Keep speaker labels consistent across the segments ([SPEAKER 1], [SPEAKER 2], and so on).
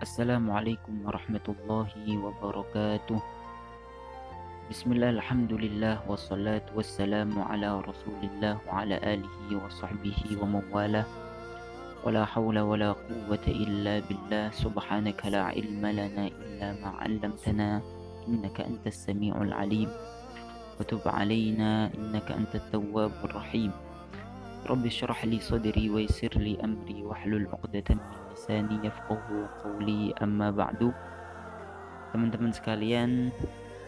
[SPEAKER 1] Assalamualaikum warahmatullahi wabarakatuh. Bismillah, alhamdulillah, wassalatu wassalamu ala rasulillah wa ala alihi wa sahbihi wa mawalah. Wala hawla wala quwwata illa billah. Subhanaka la ilma lana illa ma 'allamtana innaka antas sami'ul alim. Wa tub 'alaina innaka antat tawwabur rahim. Rabbi shrah li sadri wa yassir li amri wahlul 'uqdatam min lisani yafqahu qawli, amma ba'du. Teman-teman sekalian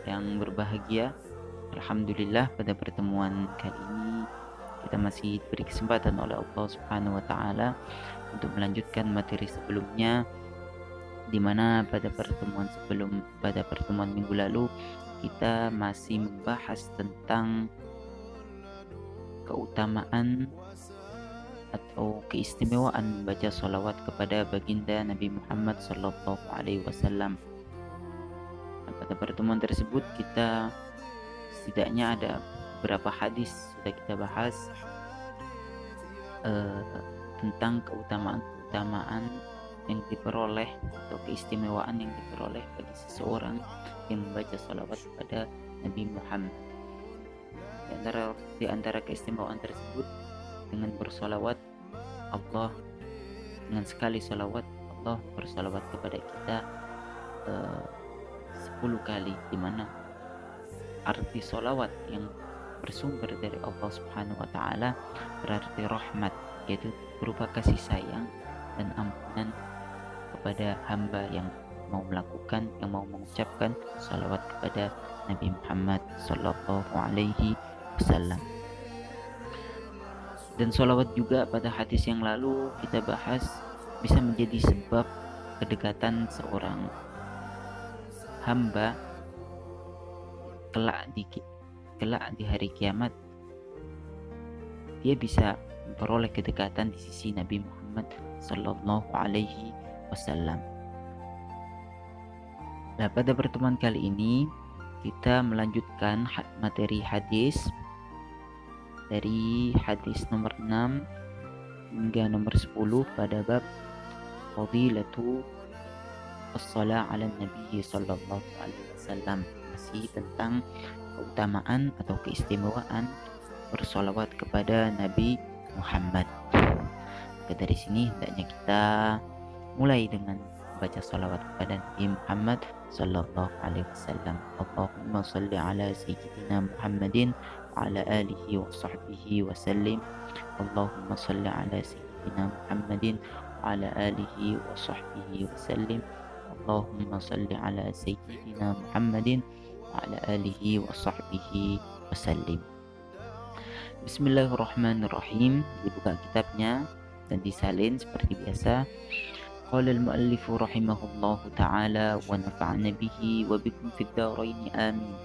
[SPEAKER 1] yang berbahagia, alhamdulillah pada pertemuan kali ini kita masih diberi kesempatan oleh Allah Subhanahu wa taala untuk melanjutkan materi sebelumnya, di mana pada pertemuan minggu lalu kita masih membahas tentang keutamaan atau keistimewaan membaca sholawat kepada baginda Nabi Muhammad Sallallahu Alaihi Wasallam. Pada pertemuan tersebut kita setidaknya ada beberapa hadis sudah kita bahas tentang keutamaan yang diperoleh atau keistimewaan yang diperoleh bagi seseorang yang membaca sholawat kepada Nabi Muhammad. Di antara keistimewaan tersebut, dengan bersolawat Allah, dengan sekali solawat Allah bersolawat kepada kita 10 kali, di mana arti solawat yang bersumber dari Allah Subhanahu wa taala berarti rahmat, yaitu berupa kasih sayang dan ampunan kepada hamba yang mau melakukan, yang mau mengucapkan salawat kepada Nabi Muhammad sallallahu alaihi wasallam. Dan salawat juga pada hadis yang lalu kita bahas bisa menjadi sebab kedekatan seorang hamba kelak di hari kiamat. Dia bisa memperoleh kedekatan di sisi Nabi Muhammad sallallahu alaihi wasallam. Nah, pada pertemuan kali ini kita melanjutkan materi hadis dari hadis nomor 6 hingga nomor 10 pada bab fadilatu as-salah ala nabi sallallahu alaihi wasallam, masih tentang keutamaan atau keistimewaan bersolawat kepada Nabi Muhammad. Maka dari sini hendaknya kita mulai dengan baca salawat kepada Nabi Muhammad sallallahu alaihi wasallam. Allahumma salli ala sayyidina Muhammadin wa ala alihi wa sahbihi wa sallim. Allahumma salli ala sayyidina Muhammadin wa ala alihi wa sahbihi wa sallim. Allahumma salli ala sayyidina Muhammadin wa ala alihi wa sahbihi wa sallim. Bismillahirrahmanirrahim. Dibuka kitabnya dan disalin seperti biasa. Qala al-muallif rahimahullahu ta'ala wa nafa'na bihi wa bikum fid dharain amin.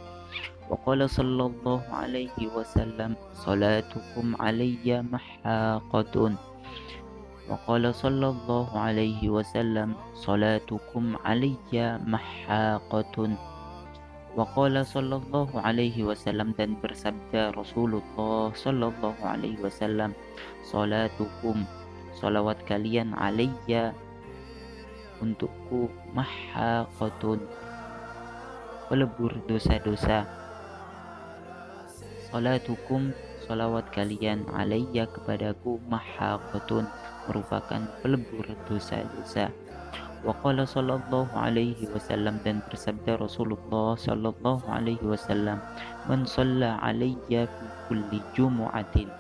[SPEAKER 1] Wa qala sallallahu alaihi wasallam salatukum alayya mahaqatun. Wa qala sallallahu alaihi wasallam salatukum alayya mahaqatun. Wa qala sallallahu alaihi wasallam, dan bersabda Rasulullah sallallahu alaihi wasallam, salatukum, salawat kalian, alayya, untukku, mahaqatun, pelebur dosa-dosa. Salatukum, salawat kalian, alayya, kepadaku, mahaqatun, merupakan pelebur dosa-dosa. Wa qala sallallahu alaihi wasallam, dan bersabda Rasulullah sallallahu alaihi wasallam, man shalla alayya fi kulli jumu'atin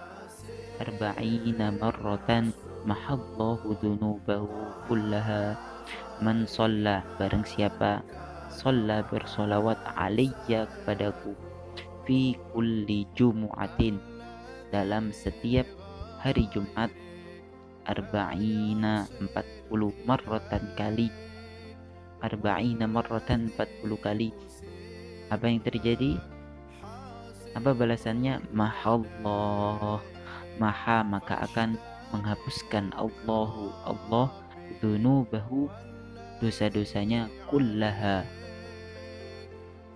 [SPEAKER 1] arba'ina marratan mahallahu dhunubahu kullaha. Man shalla, barang siapa, shalla, bersolawat, alayya, kepadaku, fi kulli jumu'atin, dalam setiap hari Jumat, arba'ina, 40, marratan, kali, arba'ina marratan, 40 kali. Apa yang terjadi? Apa balasannya? Mahallah, maha, maka akan menghapuskan Allah dzunubahu, dosa-dosanya, kullaha,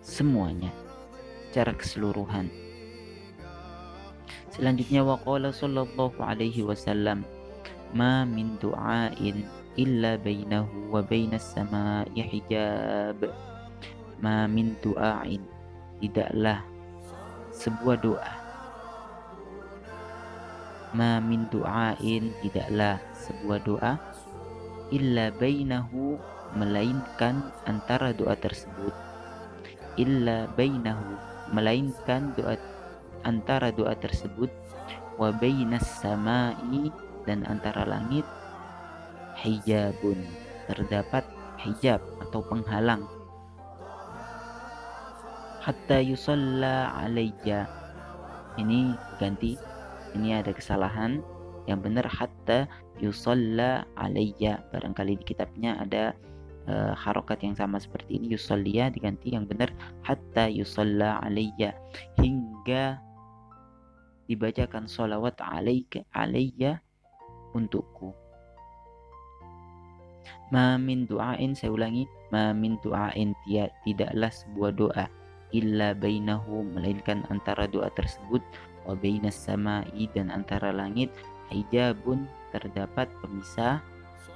[SPEAKER 1] semuanya, secara keseluruhan. Selanjutnya, waqala sallallahu alaihi wasallam, ma min du'ain illa bainahu wa bainas sama'i hijab. Ma min du'ain, tidaklah sebuah doa. Ma min du'ain, tidaklah sebuah doa, illa bainahu, melainkan antara doa tersebut, illa bainahu, melainkan doa antara doa tersebut, wa bainas sama'i, dan antara langit, hijabun, terdapat hijab atau penghalang, hatta yusalla alayya. Ini ganti, ini ada kesalahan, yang benar hatta yusalla alayya. Barangkali di kitabnya ada harokat yang sama seperti ini, yusalliya diganti, yang benar hatta yusalla alayya, hingga dibacakan sholawat alayya untukku. Ma min du'ain, saya ulangi, ma min du'ain, tidaklah sebuah doa, illa bainahu, melainkan antara doa tersebut, wa bainas sama'i, dan antara langit, hijabun, terdapat pemisah,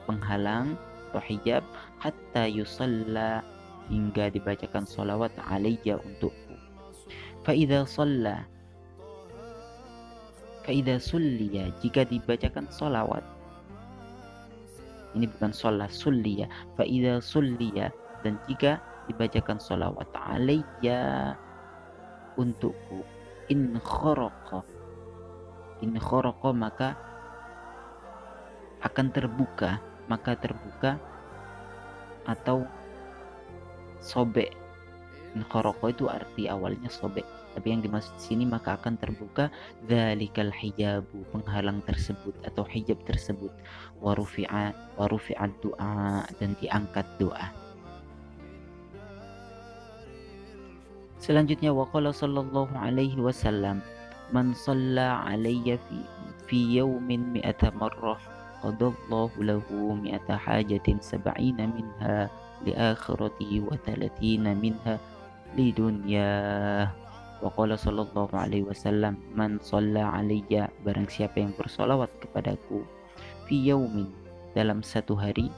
[SPEAKER 1] penghalang atau hijab, hatta yusalla, hingga dibacakan sholawat alayya untukku. Fa'idha shalla, fa'idha sulliya, jika dibacakan sholawat, ini bukan sholat, sulliya, fa'idha sulliya, dan jika dibacakan sholawat alayya untukku, in khoroqa, maka akan terbuka, atau sobek. In khoroqa itu arti awalnya sobek, tapi yang dimaksud sini maka akan terbuka, dzalikal hijabu, penghalang tersebut atau hijab tersebut, wa rufi'at du'a, dan diangkat doa. Selanjutnya, waqala sallallahu alaihi wasallam, man shalla alayya fi yawmin mi'ata marrah qadallahu lahu mi'ata hajatin sab'ina minha li akhirati wa 30 minha li dunya. Waqala sallallahu alaihi wasallam, man shalla alayya, barang siapa yang bersolawat kepadaku, fi yawmin, dalam satu hari,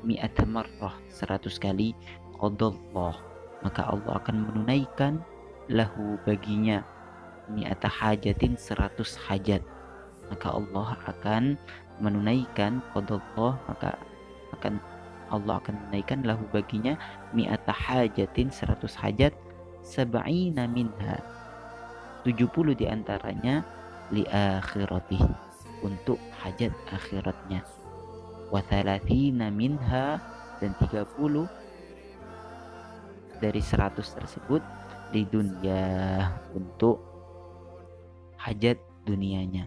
[SPEAKER 1] mi'ata marrah, 100 kali, qadallah, maka Allah akan menunaikan lahu, baginya, mi'ata hajatin, 100 hajat, maka Allah akan menunaikan, qadallah, maka Allah akan menunaikan lahu, baginya, mi'ata hajatin, 100 hajat, sab'ina minha, 70 diantaranya, li akhiratih, untuk hajat akhiratnya, wa 30 minha, dan 30 dari 100 tersebut, di dunia, untuk hajat dunianya.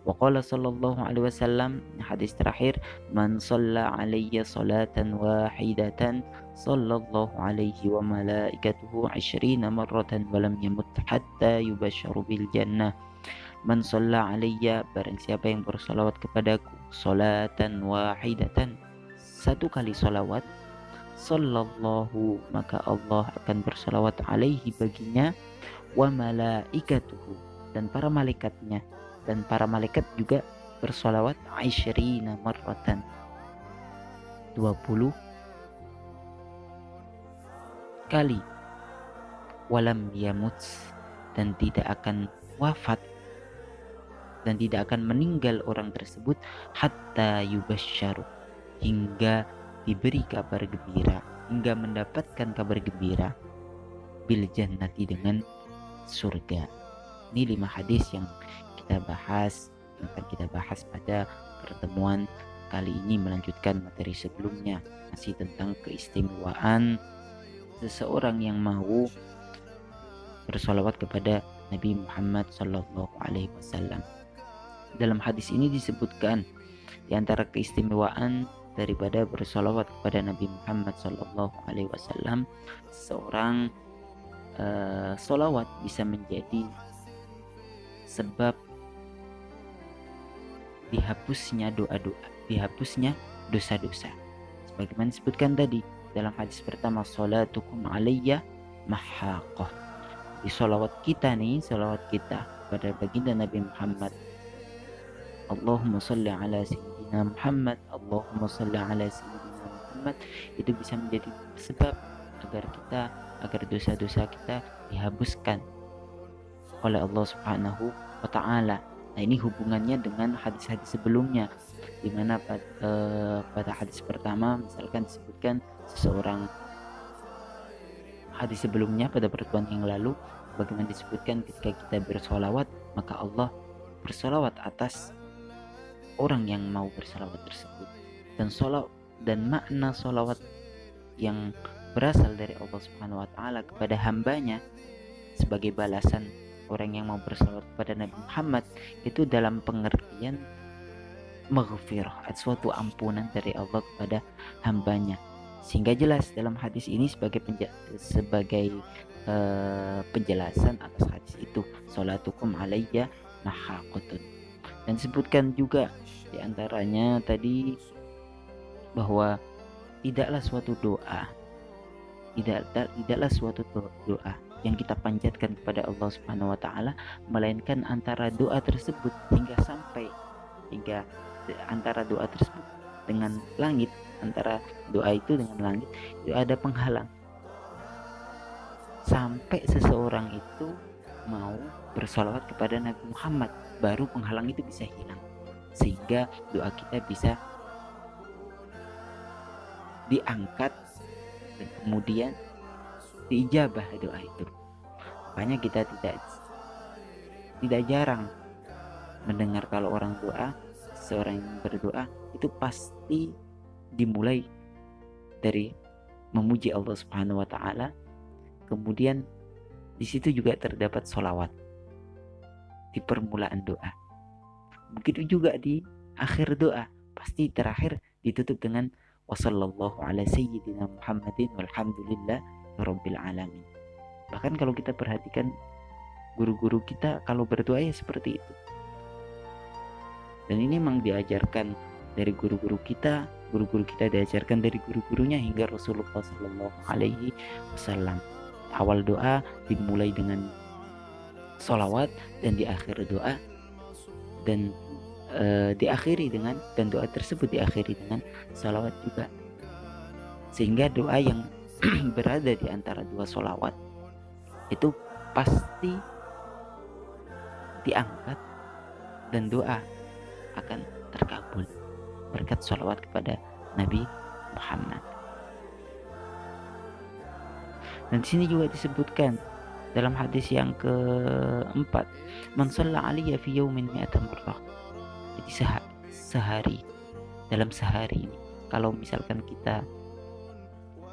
[SPEAKER 1] Waqala sallallahu alaihi wasallam, hadis terakhir, man shalla alayya salatan wahidatan sallallahu alaihi wa malaikatuhu 20 marratan wa lam yamut hatta yubasyaru bil jannah. Man shalla alayya, barang siapa yang bersolawat kepadaku, salatan wahidatan, satu kali solawat, sallallahu, maka Allah akan bersolawat alaihi, baginya, wa malaikatuhu, dan para malaikatnya, dan para malaikat juga bersolawat 20 marratan, 20 kali, walam yamut, dan tidak akan wafat, dan tidak akan meninggal orang tersebut, hatta yubasyaru, hingga diberi kabar gembira, hingga mendapatkan kabar gembira, bil jannati, dengan surga. Ini 5 hadis yang kita bahas, akan kita bahas pada pertemuan kali ini, melanjutkan materi sebelumnya, masih tentang keistimewaan seseorang yang mau bersolawat kepada Nabi Muhammad sallallahu alaihi wasallam. Dalam hadis ini disebutkan di antara keistimewaan daripada bersolawat kepada Nabi Muhammad sallallahu alaihi wasallam, seorang solawat bisa menjadi sebab dihapusnya dihapusnya dosa-dosa. Sebagaimana disebutkan tadi dalam hadis pertama, salatukum alayya mahaqah. Di solawat kita nih, solawat kita pada baginda Nabi Muhammad Allahumma sholli ala sayyidina Muhammad, Allahumma sholli ala sayyidina Muhammad, itu bisa menjadi sebab agar dosa-dosa kita dihapuskan oleh Allah Subhanahu wa taala. Nah, ini hubungannya dengan hadis-hadis sebelumnya, di mana pada hadis pertama misalkan disebutkan seseorang, hadis sebelumnya pada pertemuan yang lalu bagaimana disebutkan ketika kita bersolawat maka Allah bersolawat atas orang yang mau bersolawat tersebut, dan makna solawat yang berasal dari Allah Subhanahu wa taala kepada hambanya sebagai balasan orang yang mau bersolawat kepada Nabi Muhammad itu dalam pengertian maghfirah, suatu ampunan dari Allah kepada hambanya. Sehingga jelas dalam hadis ini sebagai penjelasan atas hadis itu, sholatukum alayya mahaqatun. Dan disebutkan juga diantaranya tadi bahwa tidaklah suatu doa yang kita panjatkan kepada Allah Subhanahu wa taala melainkan antara doa tersebut antara doa tersebut dengan langit, antara doa itu dengan langit itu ada penghalang sampai seseorang itu mau bersolawat kepada Nabi Muhammad, baru penghalang itu bisa hilang sehingga doa kita bisa diangkat dan kemudian diijabah doa itu. Makanya kita tidak jarang mendengar kalau seorang yang berdoa itu pasti dimulai dari memuji Allah Subhanahu wa taala. Kemudian di situ juga terdapat sholawat di permulaan doa. Begitu juga di akhir doa, pasti terakhir ditutup dengan wassallallahu ala sayyidina Muhammadin walhamdulillah rabbil alamin. Bahkan kalau kita perhatikan guru-guru kita kalau berdoa ya seperti itu. Dan ini memang diajarkan dari guru-guru kita diajarkan dari guru-gurunya hingga Rasulullah Sallallahu Alaihi Wasallam. Awal doa dimulai dengan sholawat dan di akhir doa dan doa tersebut diakhiri dengan sholawat juga. Sehingga doa yang berada di antara dua sholawat itu pasti diangkat dan doa akan terkabul berkat sholawat kepada Nabi Muhammad. Dan di sini juga disebutkan dalam hadis yang keempat, man shalla alayya fi yawmin mi'ata marrah. Jadi dalam sehari ini kalau misalkan kita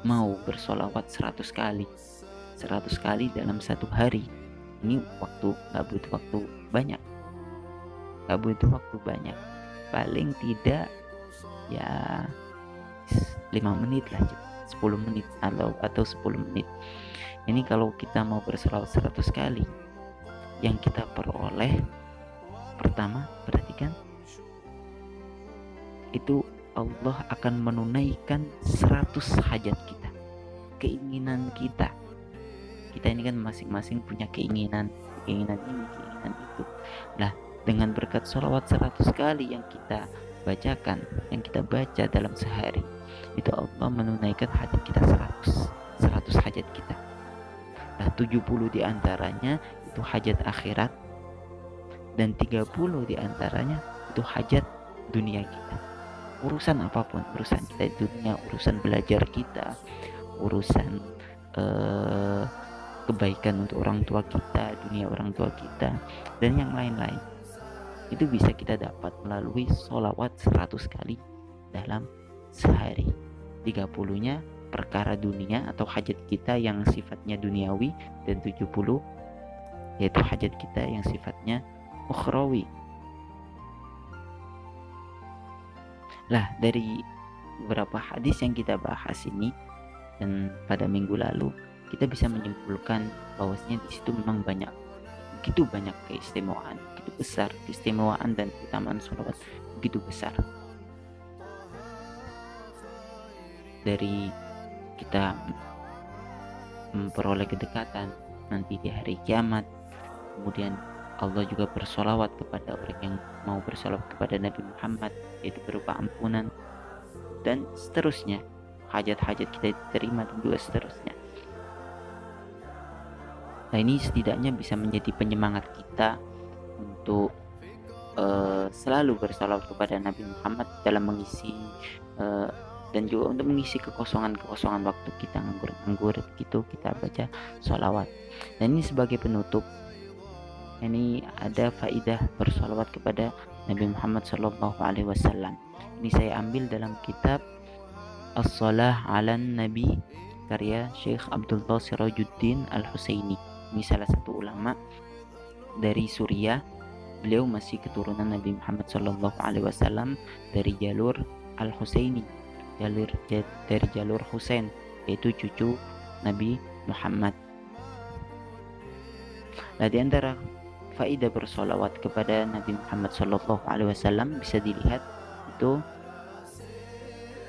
[SPEAKER 1] mau bersolawat 100 kali dalam satu hari, ini nggak butuh waktu banyak, paling tidak ya 5 menit lah, 10 menit atau 10 menit. Ini kalau kita mau bersolawat 100 kali, yang kita peroleh pertama, perhatikan, itu Allah akan menunaikan 100 hajat kita, keinginan kita. Kita ini kan masing-masing punya keinginan ini, keinginan itu. Nah, dengan berkat sholawat 100 kali yang kita baca dalam sehari, itu Allah menunaikan hajat kita 100 hajat kita. Nah, 70 diantaranya itu hajat akhirat dan 30 diantaranya itu hajat dunia kita. Urusan apapun, urusan kita di dunia, urusan belajar kita, urusan kebaikan untuk orang tua kita, dunia orang tua kita, dan yang lain-lain, itu bisa kita dapat melalui sholawat 100 kali dalam sehari. 30-nya perkara dunia atau hajat kita yang sifatnya duniawi, dan 70 yaitu hajat kita yang sifatnya ukhrawi. Lah, dari beberapa hadis yang kita bahas ini dan pada minggu lalu, kita bisa menyimpulkan bahwasanya di situ memang begitu banyak keistimewaan, begitu besar keistimewaan dan keutamaan sholawat begitu besar. Dari kita memperoleh kedekatan nanti di hari kiamat, kemudian Allah juga bersolawat kepada orang yang mau bersolawat kepada Nabi Muhammad, yaitu berupa ampunan dan seterusnya, hajat-hajat kita diterima dan juga seterusnya. Nah, ini setidaknya bisa menjadi penyemangat kita untuk selalu bersalawat kepada Nabi Muhammad dalam mengisi dan juga untuk mengisi kekosongan waktu kita nganggur gitu, kita baca sholawat. Dan ini sebagai penutup, ini ada faidah bersalawat kepada Nabi Muhammad Sallallahu Alaihi Wasallam. Ini saya ambil dalam kitab As-Salah 'alan Nabi karya Syekh Abdullah Sirajuddin Al-Husaini. Ini salah satu ulama dari Suriah. Beliau masih keturunan Nabi Muhammad Sallallahu Alaihi Wasallam dari jalur Al-Husaini, dari jalur Husain, yaitu cucu Nabi Muhammad. Nah, di antara faidah bersolawat kepada Nabi Muhammad Sallallahu Alaihi Wasallam bisa dilihat itu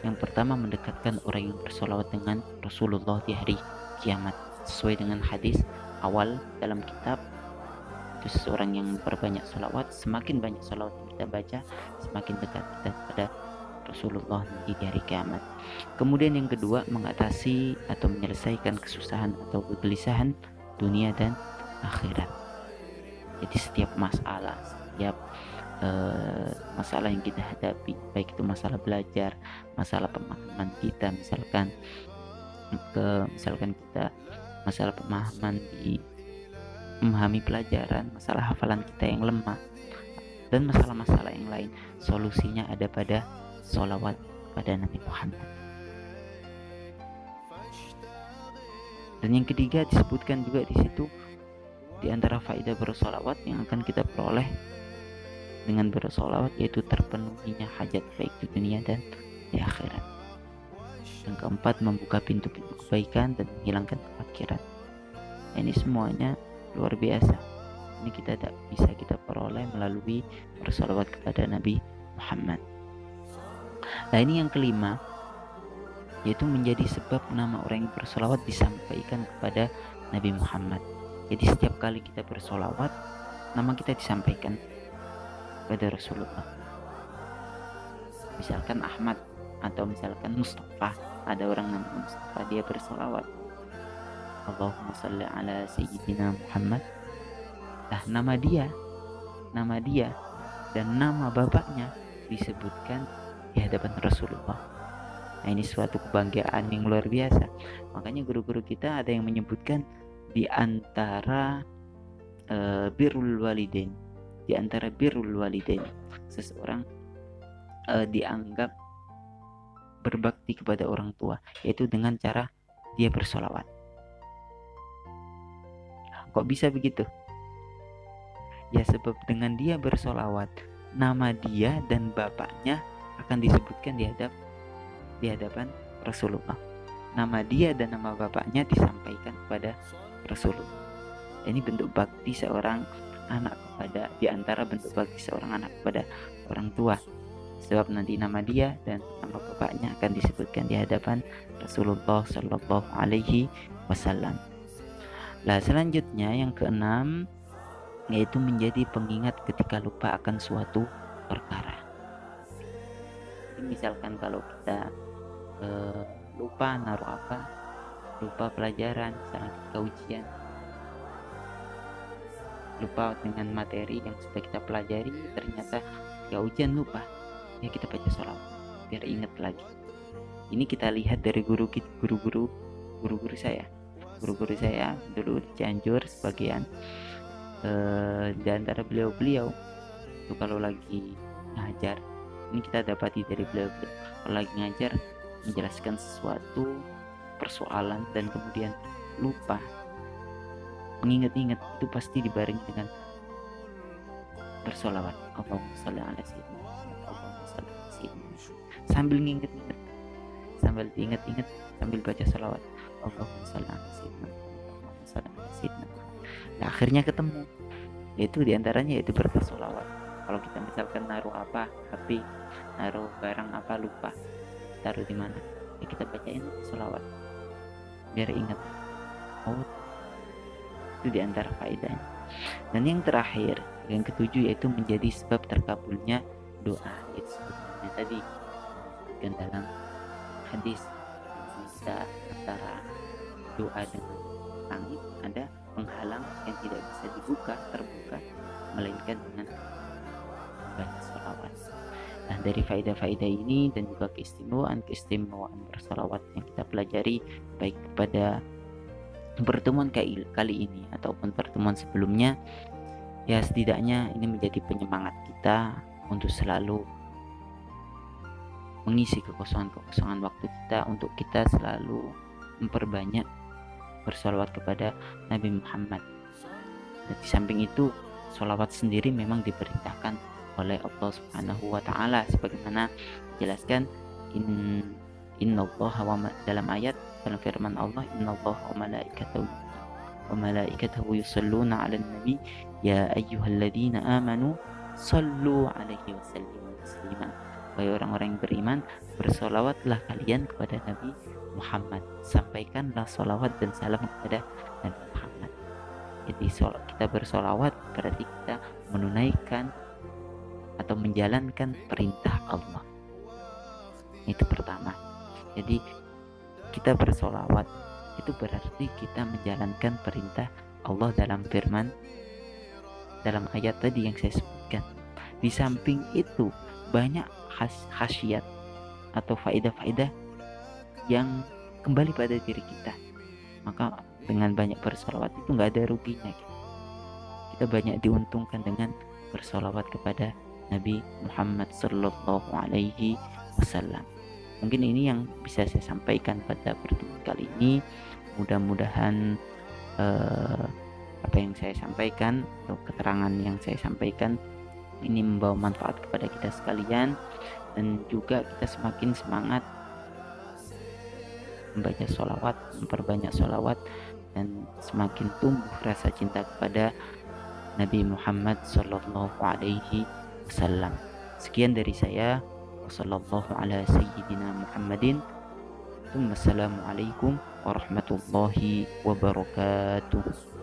[SPEAKER 1] yang pertama, mendekatkan orang yang bersolawat dengan Rasulullah di hari kiamat, sesuai dengan hadis awal dalam kitab. Itu seseorang yang berbanyak solawat, semakin banyak solawat yang kita baca, semakin dekat kita kepada Rasulullah di hari kiamat. Kemudian yang kedua, mengatasi atau menyelesaikan kesusahan atau kegelisahan dunia dan akhirat. Jadi setiap masalah, setiap masalah yang kita hadapi, baik itu masalah belajar, masalah pemahaman kita, misalkan kita masalah pemahaman di memahami pelajaran, masalah hafalan kita yang lemah, dan masalah-masalah yang lain, solusinya ada pada sholawat pada Nabi Muhammad. Dan yang ketiga disebutkan juga di situ, di antara faedah bersolawat yang akan kita peroleh dengan bersolawat, yaitu terpenuhinya hajat baik di dunia dan di akhirat. Yang keempat, membuka pintu-pintu kebaikan dan menghilangkan kefakiran. Ini semuanya luar biasa. Ini kita tak bisa kita peroleh melalui bersolawat kepada Nabi Muhammad. Nah, ini yang kelima, yaitu menjadi sebab nama orang yang bersolawat disampaikan kepada Nabi Muhammad. Jadi setiap kali kita bersolawat, nama kita disampaikan kepada Rasulullah. Misalkan Ahmad atau misalkan Mustafa, ada orang namanya Mustafa, dia bersolawat, Allahumma salli ala Sayyidina Muhammad. Nah, nama dia dan nama bapaknya disebutkan di hadapan Rasulullah. Nah, ini suatu kebanggaan yang luar biasa. Makanya guru-guru kita ada yang menyebutkan di antara birrul walidain, seseorang dianggap berbakti kepada orang tua, yaitu dengan cara dia bersolawat. Kok bisa begitu? Ya, sebab dengan dia bersolawat, nama dia dan bapaknya akan disebutkan di hadapan Rasulullah. Nama dia dan nama bapaknya disampaikan kepada Rasulullah. Ini bentuk bakti seorang anak kepada, di antara bentuk bakti seorang anak kepada orang tua. Sebab nanti nama dia dan nama bapaknya akan disebutkan di hadapan Rasulullah Sallallahu Alaihi Wasallam. Nah, selanjutnya yang keenam, yaitu menjadi pengingat ketika lupa akan suatu perkara. Misalkan kalau kita lupa naruh apa, lupa pelajaran, misalnya ketika ujian, lupa dengan materi yang sudah kita pelajari, ternyata ketika ujian lupa, ya kita baca sholawat biar ingat lagi. Ini kita lihat dari guru-guru saya dulu di Cianjur, sebagian di antara beliau itu kalau lagi ngajar, ini kita dapati dari beliau kalau lagi ngajar menjelaskan sesuatu persoalan dan kemudian lupa mengingat-ingat, itu pasti dibarengi dengan bersolawat, Allahumma shalli ala sayyidina Muhammad, Allahumma shalli ala sayyidina Muhammad, sambil nginget-inget, sambil diingat-ingat, sambil baca salawat, Allahumma shalli ala sayyidina Muhammad, Allahumma shalli ala sayyidina Muhammad. Nah, akhirnya ketemu, yaitu diantaranya yaitu bersolawat. Kalau kita misalkan naruh apa, HP, naruh barang apa, lupa taruh di mana, ya kita bacain salawat biar ingat. Oh, itu diantara faedahnya. Dan yang terakhir, yang ketujuh, yaitu menjadi sebab terkabulnya doa. Itu sebetulnya tadi dan dalam hadis kita antara doa dengan langit ada penghalang yang tidak bisa terbuka melainkan dengan banyak sholawat. Nah, dari faedah-faedah ini dan juga keistimewaan bersolawat yang kita pelajari baik pada pertemuan kali ini ataupun pertemuan sebelumnya, ya setidaknya ini menjadi penyemangat kita untuk selalu mengisi kekosongan waktu kita, untuk kita selalu memperbanyak bersolawat kepada Nabi Muhammad. Dan di samping itu, sholawat sendiri memang diperintahkan oleh Allah Subhanahu wa taala sebagaimana dijelaskan dalam ayat, dalam firman Allah, innallaha wa malaikatahu yusalluna 'alan nabi ya ayyuhalladzina amanu shallu 'alaihi wa sallimu taslima. Wahai orang-orang yang beriman, bersolawatlah kalian kepada Nabi Muhammad, sampaikanlah solawat dan salam kepada Nabi Muhammad. Jadi kita bersolawat berarti kita menunaikan atau menjalankan perintah Allah. Itu pertama. Jadi kita bersolawat itu berarti kita menjalankan perintah Allah dalam firman, dalam ayat tadi yang saya sebutkan. Di samping itu banyak khasiat atau faedah-faedah yang kembali pada diri kita. Maka dengan banyak bersolawat itu nggak ada ruginya. Kita banyak diuntungkan dengan bersolawat kepada Nabi Muhammad Sallallahu Alaihi Wasallam. Mungkin ini yang bisa saya sampaikan pada pertemuan kali ini. Mudah-mudahan apa yang saya sampaikan atau keterangan yang saya sampaikan ini membawa manfaat kepada kita sekalian, dan juga kita semakin semangat membaca sholawat, memperbanyak sholawat, dan semakin tumbuh rasa cinta kepada Nabi Muhammad Sallallahu Alaihi Wasallam. Sekian dari saya. Wassallallahu ala sayyidina Muhammadin. Wassalamualaikum warahmatullahi wabarakatuh.